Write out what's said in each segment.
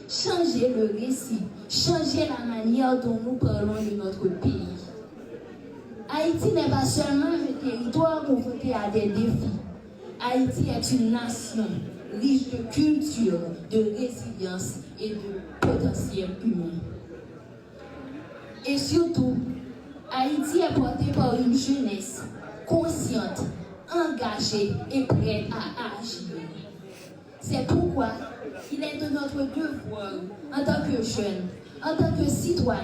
changer le récit, changer la manière dont nous parlons de notre pays. Haïti n'est pas seulement un territoire confronté à des défis. Haïti est une nation riche de culture, de résilience et de potentiel humain. Et surtout, Haïti est porté par une jeunesse consciente, engagée et prête à agir. C'est pourquoi il est de notre devoir, en tant que jeunes, en tant que citoyens,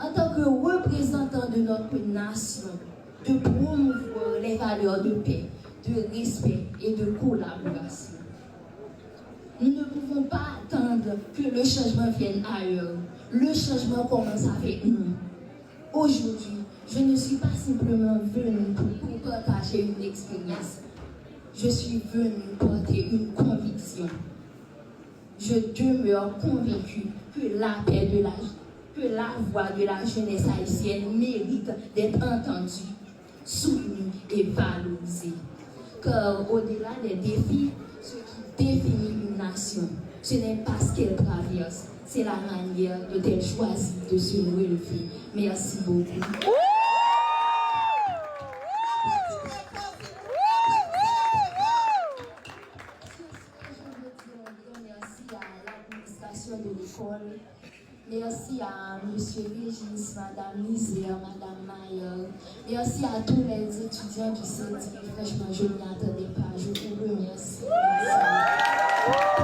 en tant que représentants de notre nation, de promouvoir les valeurs de paix, de respect et de collaboration. Nous ne pouvons pas attendre que le changement vienne ailleurs. Le changement commence avec nous. Aujourd'hui, je ne suis pas simplement venue pour partager une expérience. Je suis venue porter une conviction. Je demeure convaincue que la paix que la voix de la jeunesse haïtienne mérite d'être entendue, soutenue et valorisée. Car au-delà des défis, ce qui définit une nation, ce n'est pas ce qu'elle traverse, c'est la manière dont elle choisit de se relever. Merci beaucoup. De l'école. Merci à M. Régis, Mme Misère, Mme Mayer. Merci à tous les étudiants du CETI. Franchement, je ne m'y attendais pas. Je vous remercie. Merci.